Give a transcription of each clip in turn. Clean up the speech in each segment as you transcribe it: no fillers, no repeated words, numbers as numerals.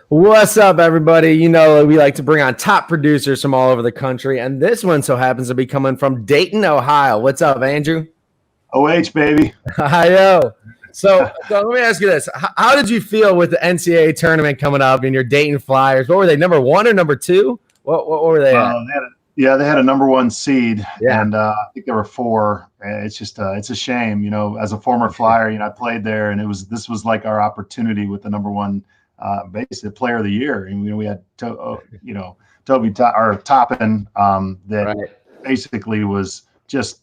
What's up, everybody? You know, we like to bring on top producers from all over the country, and this one so happens to be coming from Dayton, Ohio. What's up, Andrew? OH, baby. Hi, yo. So let me ask you this. How did you feel with the NCAA tournament coming up in your Dayton Flyers? What were they, number one or number two? What were they at? They had a number one seed, Yeah. and I think there were four. It's just it's a shame, as a former Flyer, I played there, and this was like our opportunity with the number one, basically player of the year, and we had Toby Toppin, that Right. basically was just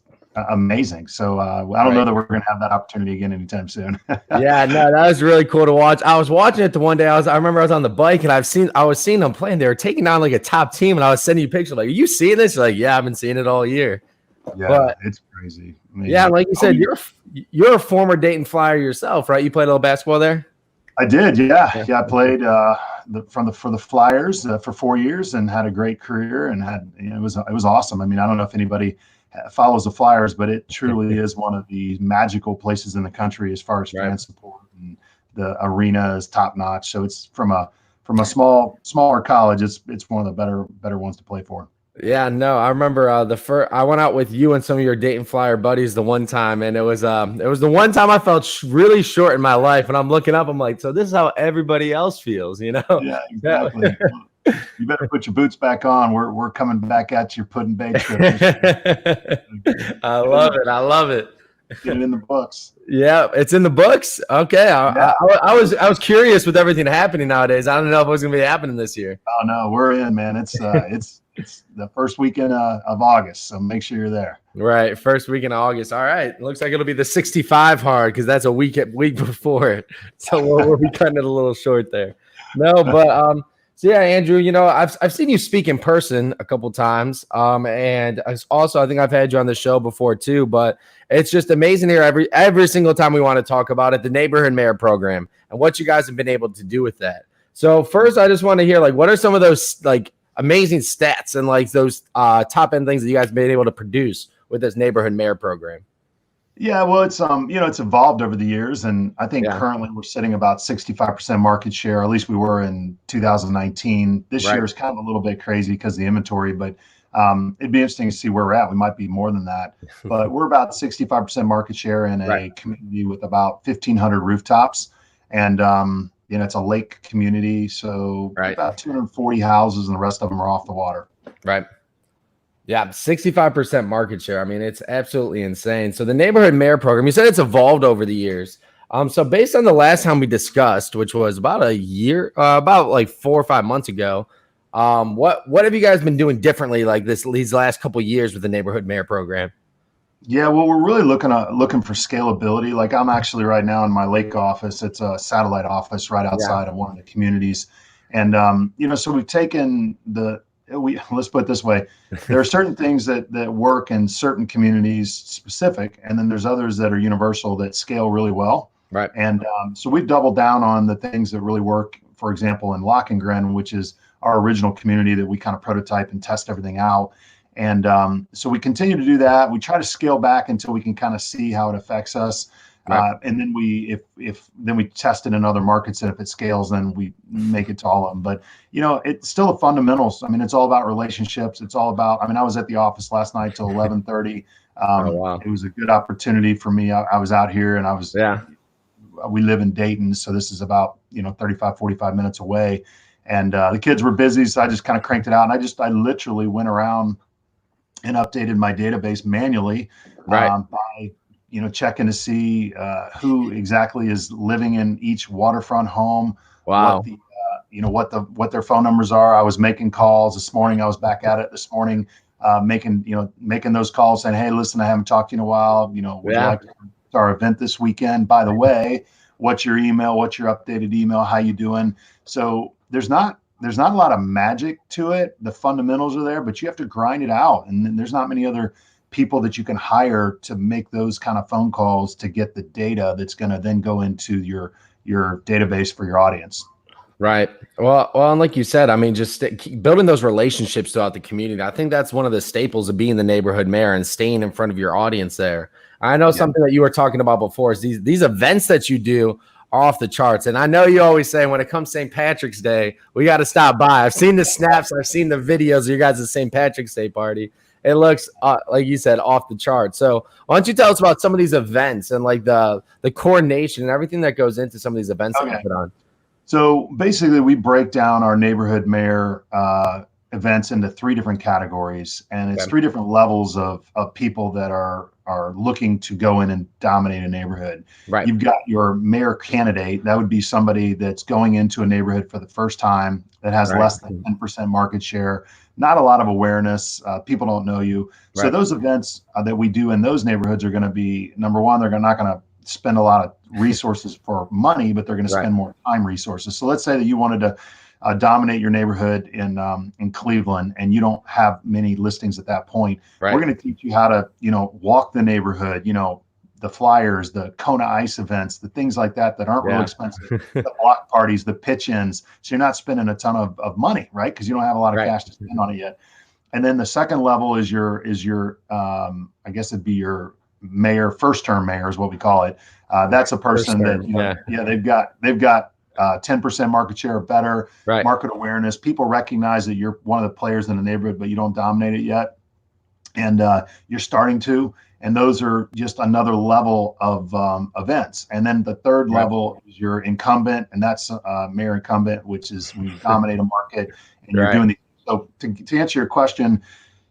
amazing. So I don't know that we're going to have that opportunity again anytime soon. Yeah, no, that was really cool to watch. I was watching it the one day. I remember I was on the bike and I was seeing them playing. They were taking down like a top team, and I was sending you pictures like, "Are you seeing this?" You're like, yeah, I've been seeing it all year. Yeah, but it's crazy. Yeah, like you said, you're a former Dayton Flyer yourself, right? You played a little basketball there. I did, yeah. I played for the Flyers for 4 years and had a great career and it was awesome. I don't know if anybody follows the Flyers, but it truly is one of the magical places in the country as far as fan support, and the arena is top notch. So it's from a smaller college. It's one of the better ones to play for. Yeah, no, I remember I went out with you and some of your Dayton Flyer buddies the one time, and it was the one time I felt really short in my life, and I'm looking up, I'm like, so this is how everybody else feels, Yeah, exactly. You better put your boots back on. We're coming back at you, putting bait trips. I love it. Get it in the books. Yeah, it's in the books. Okay, I was curious with everything happening nowadays. I don't know if it was gonna be happening this year. Oh no, we're in, man. It's the first weekend of August, so make sure you're there. Right, first weekend of August. All right, looks like it'll be the 65 hard because that's a week before it. So we'll be cutting it a little short there. No, but so yeah, Andrew, I've seen you speak in person a couple times, and I think I've had you on the show before too. But it's just amazing here every single time we want to talk about it, the Neighborhood Mayor program and what you guys have been able to do with that. So first, I just want to hear what are some of those amazing stats and those top end things that you guys have been able to produce with this Neighborhood Mayor program? Yeah, well, it's it's evolved over the years, and I think currently we're sitting about 65% market share. At least we were in 2019. This year is kind of a little bit crazy because of the inventory, but it'd be interesting to see where we're at. We might be more than that, but we're about 65% market share in a community with about 1,500 rooftops, and it's a lake community, so about 240 houses, and the rest of them are off the water. Right. Yeah, 65% market share. It's absolutely insane. So the Neighborhood Mayor program, you said it's evolved over the years. So based on the last time we discussed, which was about a year, about 4 or 5 months ago, what have you guys been doing differently these last couple of years with the Neighborhood Mayor program? Yeah, well, we're really looking for scalability. I'm actually right now in my lake office. It's a satellite office right outside of one of the communities, and so we've taken let's put it this way. There are certain things that work in certain communities specific, and then there's others that are universal that scale really well. Right. And so we've doubled down on the things that really work. For example, in Lockengren, which is our original community that we kind of prototype and test everything out. And so we continue to do that. We try to scale back until we can kind of see how it affects us. And then then we test it in other markets, and if it scales, then we make it to all of them. But it's still the fundamentals. It's all about relationships. It's all about. I was at the office last night till 11:30. Wow. It was a good opportunity for me. I was out here, and I was. Yeah. We live in Dayton, so this is about 35, 45 minutes away, and the kids were busy, so I just kind of cranked it out, and I literally went around and updated my database manually by checking to see who exactly is living in each waterfront home. Wow. What their phone numbers are. I was making calls this morning. I was back at it this morning, making those calls saying, hey, listen, I haven't talked to you in a while. Would you like to come to our event this weekend? By the way, what's your email? What's your updated email? How you doing? So there's not a lot of magic to it. The fundamentals are there, but you have to grind it out. And then there's not many other people that you can hire to make those kind of phone calls to get the data that's going to then go into your database for your audience. Right. Well, and like you said, just building those relationships throughout the community. I think that's one of the staples of being the neighborhood mayor and staying in front of your audience there. I know something that you were talking about before is these events that you do off the charts. And I know you always say when it comes St. Patrick's Day, we got to stop by. I've seen the snaps, I've seen the videos of your guys' St. Patrick's Day party. It looks like you said, off the chart. So why don't you tell us about some of these events and like the coordination and everything that goes into some of these events that you put on? So basically, we break down our neighborhood mayor events into 3 different categories, and it's 3 different levels of people that are looking to go in and dominate a neighborhood. Right. You've got your mayor candidate. That would be somebody that's going into a neighborhood for the first time that has less than 10% market share, not a lot of awareness. People don't know you. So those events that we do in those neighborhoods are going to be, number one, they're not going to spend a lot of resources for money, but they're going to spend more time resources. So let's say that you wanted to dominate your neighborhood in Cleveland, and you don't have many listings at that point. We're going to teach you how to, walk the neighborhood, the flyers, the Kona Ice events, the things like that aren't real expensive, the block parties, the pitch-ins. So you're not spending a ton of money, right? Because you don't have a lot of cash to spend on it yet. And then the second level is your I guess it'd be your mayor, first term mayor is what we call it. That's a person that, they've got 10% market share or better, market awareness. People recognize that you're one of the players in the neighborhood, but you don't dominate it yet. And you're starting to, and those are just another level of events. And then the third level is your incumbent, and that's mayor incumbent, which is when you dominate a market and you're doing the. So to answer your question,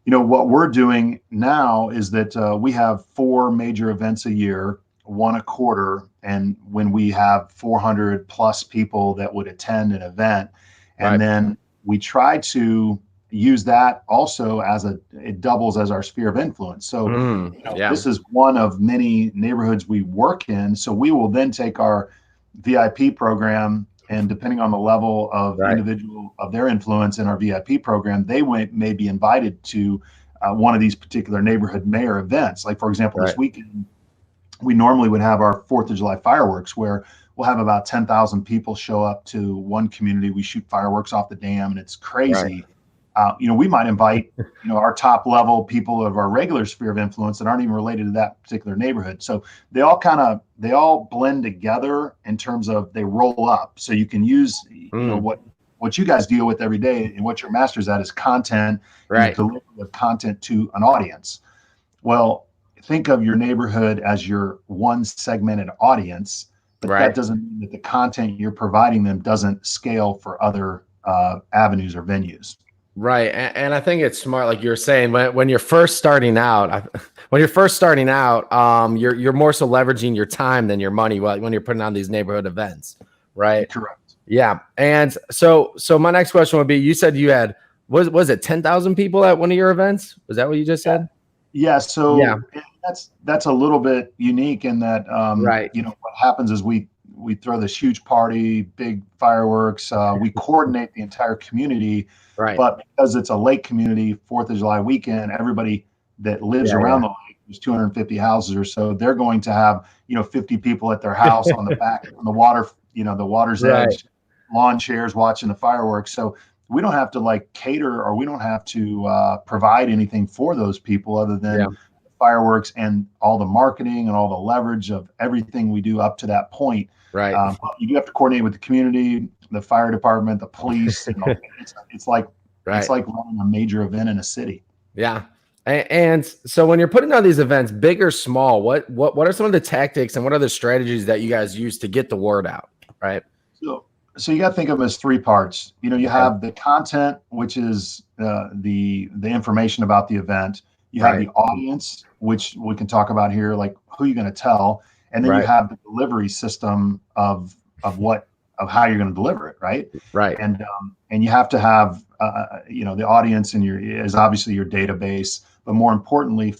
what we're doing now is that we have 4 major events a year, 1 a quarter. And when we have 400 plus people that would attend an event, and then we try to use that also it doubles as our sphere of influence. So this is one of many neighborhoods we work in. So we will then take our VIP program, and depending on the level of individual of their influence in our VIP program, they may be invited to one of these particular neighborhood mayor events. Like, for example, this weekend, we normally would have our 4th of July fireworks, where we'll have about 10,000 people show up to one community. We shoot fireworks off the dam, and it's crazy. We might invite, our top level people of our regular sphere of influence that aren't even related to that particular neighborhood. So they all blend together in terms of they roll up. So you can use, what you guys deal with every day, and what your master's at is content, is delivery of content to an audience. Well, think of your neighborhood as your one segmented audience, but that doesn't mean that the content you're providing them doesn't scale for other avenues or venues. Right. And I think it's smart, like you're saying, when you're first starting out, you're more so leveraging your time than your money when you're putting on these neighborhood events, right? Correct. Yeah. And so my next question would be, you said you had, was it 10,000 people at one of your events? Was that what you just said? Yeah. So that's a little bit unique in that, what happens is we throw this huge party, big fireworks. We coordinate the entire community, but because it's a lake community, 4th of July weekend, everybody that lives around the lake, there's 250 houses or so, they're going to have, 50 people at their house on the back, on the water, the water's edge, lawn chairs watching the fireworks. So we don't have to cater, or we don't have to provide anything for those people other than fireworks and all the marketing and all the leverage of everything we do up to that point. You do have to coordinate with the community, the fire department, the police. It's like running a major event in a city. Yeah. And so when you're putting on these events, big or small, what are some of the tactics and what are the strategies that you guys use to get the word out? Right. So you got to think of them as 3 parts. You have the content, which is the information about the event. You have the audience, which we can talk about here, like who you're going to tell, and then you have the delivery system of how you're going to deliver it, right? And you have to have the audience is obviously your database, but more importantly,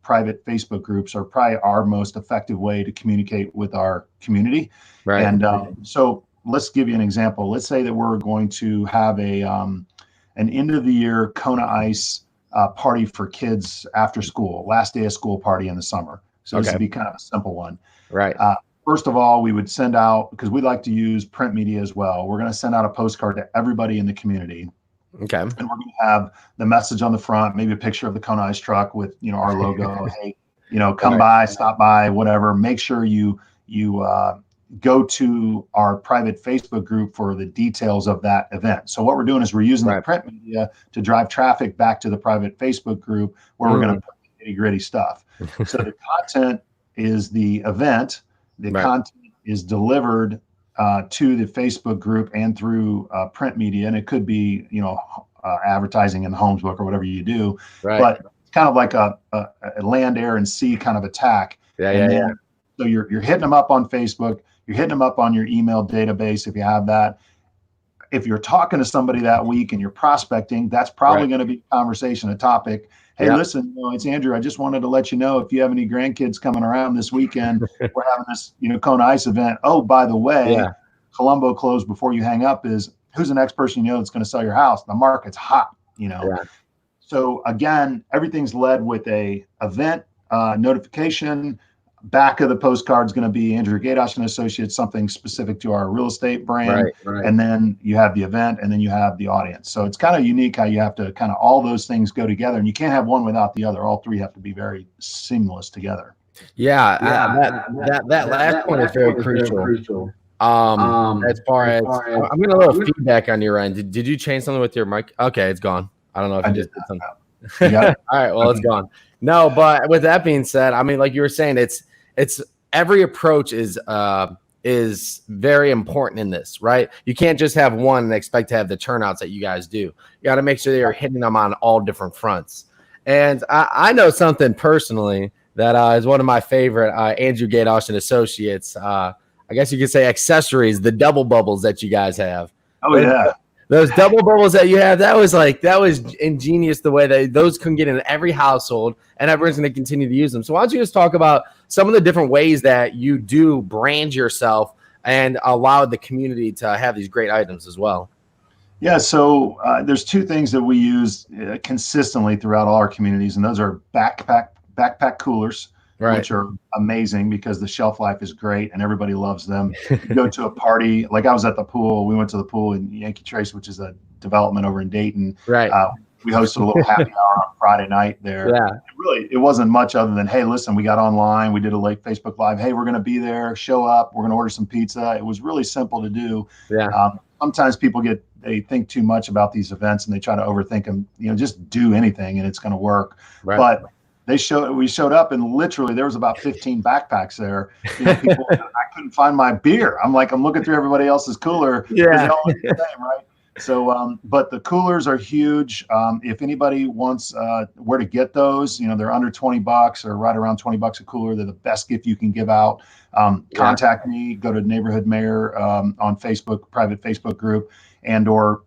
private Facebook groups are probably our most effective way to communicate with our community. And so let's give you an example. Let's say that we're going to have an end of the year Kona Ice party for kids after school, last day of school party in the summer. So this would be kind of a simple one. First of all, we would send out, because we like to use print media as well, we're going to send out a postcard to everybody in the community. And we're going to have the message on the front, maybe a picture of the Kona Ice truck with, our logo. Hey, come by, stop by, whatever. Make sure you go to our private Facebook group for the details of that event. So what we're doing is we're using the print media to drive traffic back to the private Facebook group where we're going to put the nitty-gritty stuff. So the content is the event. The content is delivered to the Facebook group and through print media, and it could be, advertising in the Homes Book or whatever you do. But it's kind of like a land, air, and sea kind of attack. So you're hitting them up on Facebook. You're hitting them up on your email database if you have that. If you're talking to somebody that week and you're prospecting, that's probably going to be a conversation, a topic. Hey, listen, it's Andrew. I just wanted to let you know if you have any grandkids coming around this weekend, we're having this, Kona Ice event. Oh, by the way, Colombo close before you hang up is who's the next person that's going to sell your house? The market's hot, So again, everything's led with a event notification. Back of the postcard is going to be Andrew Gaydosh and Associates, something specific to our real estate brand. And then you have the event, and then you have the audience. So it's kind of unique how you have to kind of all those things go together, and you can't have one without the other. All three have to be very seamless together. That last point is very crucial. As far as I'm getting a little feedback on your end. Did you change something with your mic? Okay, it's gone. I don't know if you just did something. All right, well, it's gone. No, but with that being said, I mean, like you were saying, it's every approach is very important in this, right? You can't just have one and expect to have the turnouts that you guys do. You got to make sure that you're hitting them on all different fronts. And I know something personally that is one of my favorite Andrew Gaydosh and Associates. I guess you could say accessories, the double bubbles that you guys have. Oh, yeah. Those double bubbles that you have, that was ingenious the way that those can get in every household, and everyone's going to continue to use them. So why don't you just talk about some of the different ways that you do brand yourself and allow the community to have these great items as well? Yeah, so there's two things that we use consistently throughout all our communities, and those are backpack coolers. Which are amazing because the shelf life is great and everybody loves them. You go to a party, like I was at the pool. We went to the pool in Yankee Trace, which is a development over in Dayton. We hosted a little happy hour on Friday night there. It wasn't much other than, hey, listen, we got online. We did a late Facebook Live. Hey, we're going to be there. Show up. We're going to order some pizza. It was really simple to do. Sometimes people they think too much about these events and they try to overthink them. Just do anything and it's going to work. But we showed up and literally there was about 15 backpacks there. People, I couldn't find my beer. I'm looking through everybody else's cooler. They all look the same, right? So, but the coolers are huge. If anybody wants where to get those, they're under $20 or right around $20 a cooler. They're the best gift you can give out. Contact me. Go to Neighborhood Mayor on Facebook, private Facebook group, or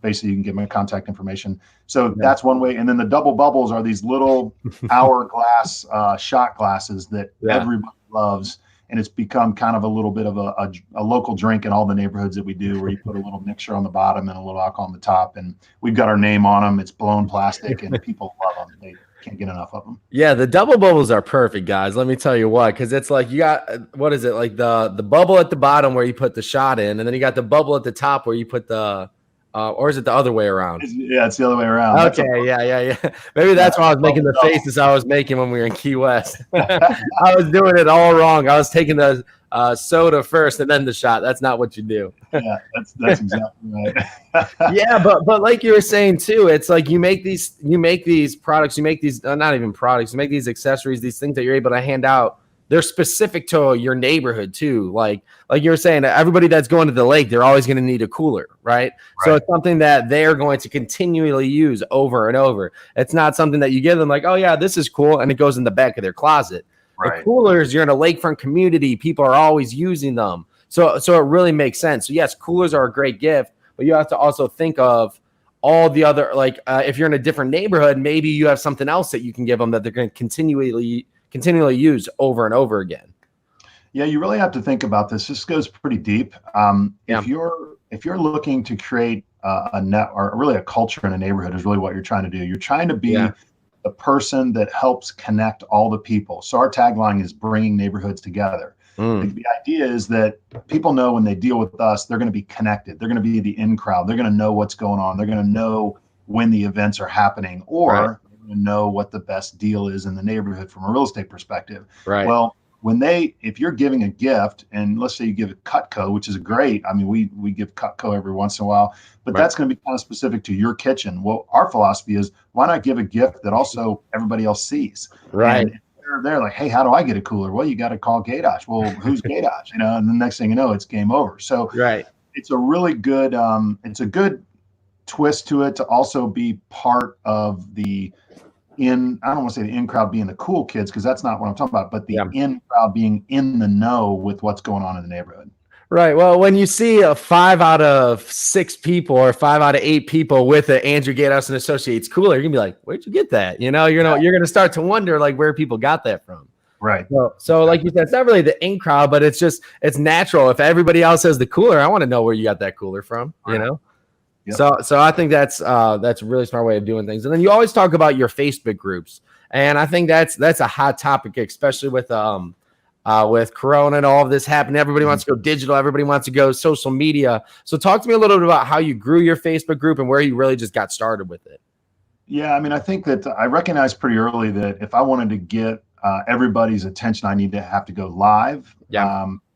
basically you can get my contact information. So that's one way. And then the double bubbles are these little hourglass shot glasses that everybody loves. And it's become kind of a little bit of a local drink in all the neighborhoods that we do, where you put a little mixture on the bottom and a little alcohol on the top. And we've got our name on them. It's blown plastic and people love them. They can't get enough of them. Yeah, the double bubbles are perfect, guys. Let me tell you what, because it's like you got, what is it? Like the bubble at the bottom where you put the shot in, and then you got the bubble at the top where you put the or is it the other way around? It's the other way around. Okay, yeah. Maybe that's why I was making the faces I was making when we were in Key West. I was doing it all wrong. I was taking the soda first and then the shot. That's not what you do. Yeah, that's exactly right. Yeah, but like you were saying too, it's like you make these products, you make these not even products, you make these accessories, these things that you're able to hand out. They're specific to your neighborhood too. Like you were saying, everybody that's going to the lake, they're always going to need a cooler, right? So it's something that they're going to continually use over and over. It's not something that you give them like, oh yeah, this is cool, and it goes in the back of their closet. The coolers, you're in a lakefront community, people are always using them. So it really makes sense. So yes, coolers are a great gift, but you have to also think of all the other, if you're in a different neighborhood, maybe you have something else that you can give them that they're going to continually use over and over again. Yeah, you really have to think about this. This goes pretty deep. If you're looking to create a net or really a culture in a neighborhood is really what you're trying to do. You're trying to be the person that helps connect all the people. So our tagline is bringing neighborhoods together. The idea is that people know when they deal with us, they're going to be connected. They're going to be the in crowd. They're going to know what's going on. They're going to know when the events are happening, or know what the best deal is in the neighborhood from a real estate perspective. Well, if you're giving a gift, and let's say you give a Cutco, which is great. I mean, we give Cutco every once in a while, but that's going to be kind of specific to your kitchen. Well, our philosophy is, why not give a gift that also everybody else sees? Right. And they're like, hey, how do I get a cooler? Well, you got to call Gaydosh. Well, who's Gaydosh? And the next thing you know, it's game over. So it's a really good, it's a good twist to it, to also be part of the I don't want to say the in crowd being the cool kids, because that's not what I'm talking about, but the in crowd being in the know with what's going on in the neighborhood. Right. Well, when you see a 5 out of 6 people or 5 out of 8 people with an Andrew Gaydosh and Associates cooler, you're gonna be like, where'd you get that? You're gonna start to wonder like where people got that from. Right. So like you said, it's not really the in crowd, but it's natural. If everybody else has the cooler, I want to know where you got that cooler from. Yep. So I think that's a really smart way of doing things. And then you always talk about your Facebook groups, and I think that's a hot topic, especially with Corona and all of this happening. Everybody wants to go digital. Everybody wants to go social media. So talk to me a little bit about how you grew your Facebook group and where you really just got started with it. Yeah, I mean, I think that I recognized pretty early that if I wanted to get everybody's attention, I need to have to go live.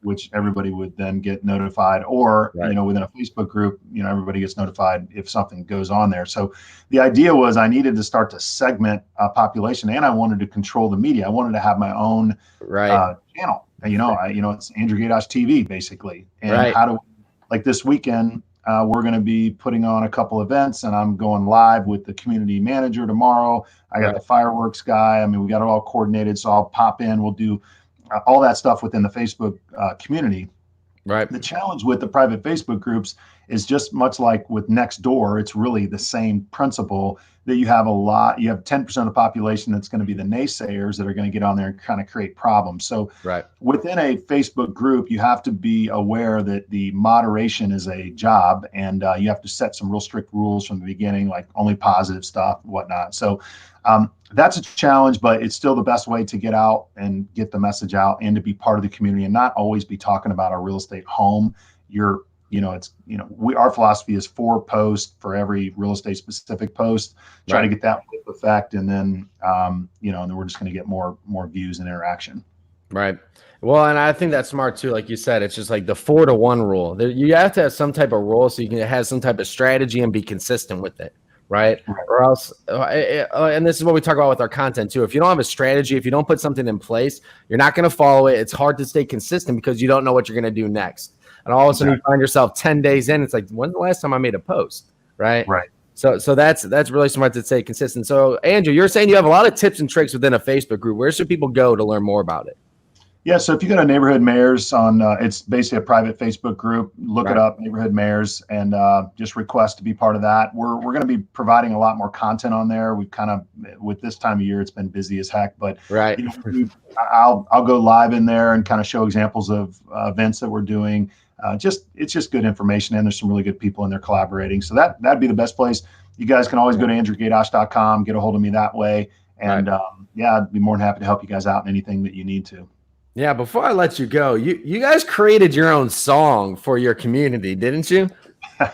Which everybody would then get notified, or within a Facebook group, everybody gets notified if something goes on there. So the idea was I needed to start to segment a population, and I wanted to control the media. I wanted to have my own channel. It's Andrew Gaydosh TV basically. And how do, like this weekend, we're going to be putting on a couple events, and I'm going live with the community manager tomorrow. I got the fireworks guy. I mean, we got it all coordinated, so I'll pop in. We'll do all that stuff within the Facebook community. Right. The challenge with the private Facebook groups is just much like with Nextdoor. It's really the same principle, that you have 10% of the population that's going to be the naysayers that are going to get on there and kind of create problems. So within a Facebook group, you have to be aware that the moderation is a job, and you have to set some real strict rules from the beginning, like only positive stuff, whatnot. So that's a challenge, but it's still the best way to get out and get the message out, and to be part of the community, and not always be talking about our real estate home. Our philosophy is 4 posts for every real estate specific post. Try to get that effect, and then and then we're just going to get more views and interaction. Right. Well, and I think that's smart too. Like you said, it's just like the 4-to-1 rule. You have to have some type of rule so you can have some type of strategy and be consistent with it. Right. Or else, and this is what we talk about with our content too. If you don't have a strategy, if you don't put something in place, you're not going to follow it. It's hard to stay consistent because you don't know what you're going to do next. And all of a sudden you find yourself 10 days in. It's like, when's the last time I made a post? Right. So that's really smart to stay consistent. So Andrew, you're saying you have a lot of tips and tricks within a Facebook group. Where should people go to learn more about it? Yeah, so if you go to Neighborhood Mayors it's basically a private Facebook group. Look it up, Neighborhood Mayors, and just request to be part of that. We're going to be providing a lot more content on there. We've kind of, with this time of year, it's been busy as heck. But I'll go live in there and kind of show examples of events that we're doing. It's just good information, and there's some really good people in there collaborating. So that'd be the best place. You guys can always go to andrewgaydosh.com, get a hold of me that way, and I'd be more than happy to help you guys out in anything that you need to. Yeah, before I let you go, you guys created your own song for your community, didn't you?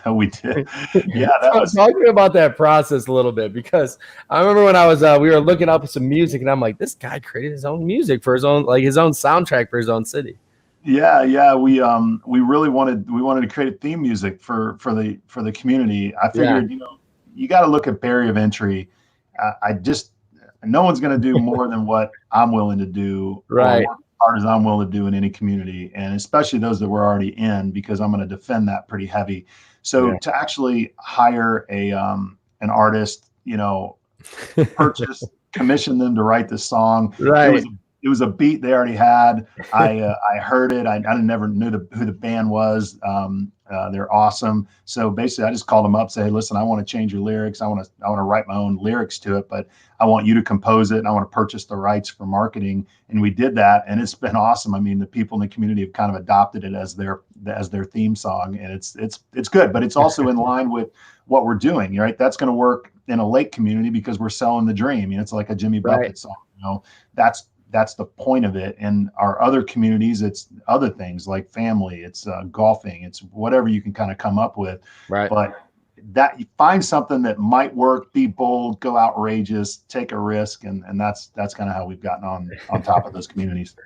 We did. Yeah, Talk to me about that process a little bit, because I remember when I was we were looking up some music, and I'm like, this guy created his own music for his own soundtrack for his own city. Yeah. We really wanted to create a theme music for the community. I figured, you got to look at barrier of entry. No one's going to do more than what I'm willing to do. Right. Hard as I'm willing to do in any community, and especially those that we're already in, because I'm going to defend that pretty heavy. So to actually hire an artist, commission them to write the song. Right. It was a beat they already had. I heard it. I never knew who the band was. They're awesome. So basically, I just called them up, say, hey, listen, I want to change your lyrics. I want to write my own lyrics to it, but I want you to compose it, and I want to purchase the rights for marketing. And we did that, and it's been awesome. I mean, the people in the community have kind of adopted it as their theme song, and it's good. But it's also in line with what we're doing, right? That's going to work in a lake community because we're selling the dream. It's like a Jimmy Buffett song. That's the point of it. And our other communities, it's other things like family, it's golfing, it's whatever you can kind of come up with. Right. But that you find something that might work, be bold, go outrageous, take a risk, and that's kind of how we've gotten on top of those communities.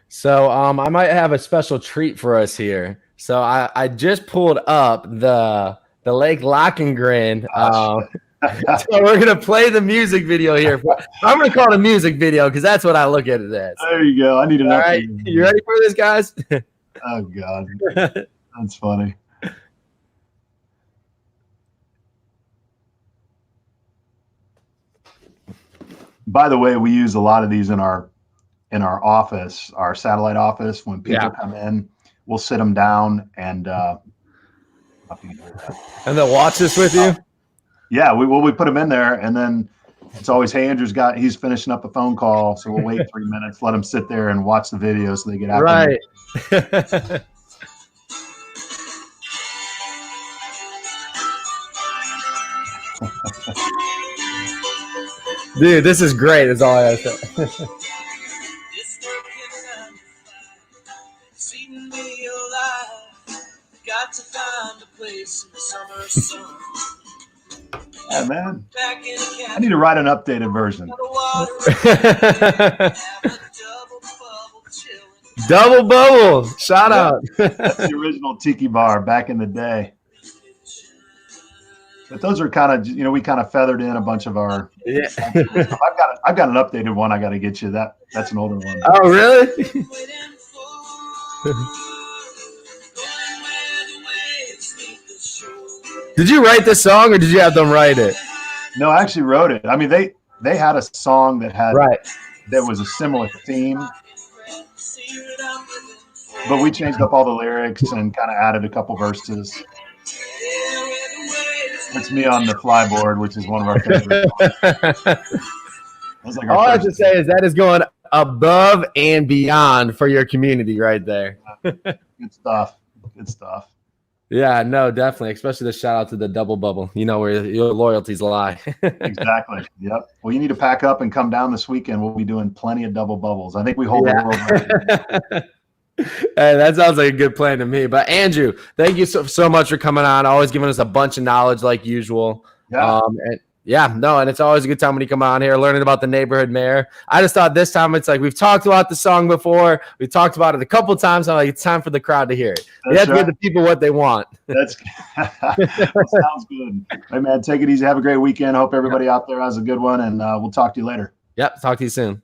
So I might have a special treat for us here. So I just pulled up the Lake Lockengrin. So we're gonna play the music video here. I'm gonna call it a music video because that's what I look at it as. There you go. I need an update. All right, you ready for this, guys? Oh God, that's funny. By the way, we use a lot of these in our office, our satellite office. When people come in, we'll sit them down and they'll watch this with you. Yeah, we put them in there, and then it's always, hey, he's finishing up a phone call, so we'll wait 3 minutes, let them sit there and watch the video so they get out. Right. Dude, this is great. That's all I gotta say. Got to find a place in the summer sun. Yeah, man. I need to write an updated version. Double bubble. Shout out. That's the original tiki bar back in the day. But those are kind of, we kind of feathered in a bunch of our. Yeah. I've got an updated one. I got to get you. That's an older one. Oh, really? Did you write this song or did you have them write it? No, I actually wrote it. I mean, they had a song that had that was a similar theme, but we changed up all the lyrics and kind of added a couple verses. It's me on the flyboard, which is one of our favorites. Like all I have to say is that is going above and beyond for your community right there. Good stuff. Good stuff. Yeah, no, definitely. Especially the shout out to the double bubble. You know where your loyalties lie. Exactly. Yep. Well, you need to pack up and come down this weekend. We'll be doing plenty of double bubbles. I think we hold the world record. Hey, that sounds like a good plan to me. But Andrew, thank you so much for coming on. Always giving us a bunch of knowledge like usual. Yeah. And it's always a good time when you come on here learning about the neighborhood mayor. I just thought this time it's like we've talked about the song before. We talked about it a couple of times. I'm like, it's time for the crowd to hear it. We have to give the people what they want. That sounds good. Hey, man, take it easy. Have a great weekend. Hope everybody out there has a good one, and we'll talk to you later. Yep. Talk to you soon.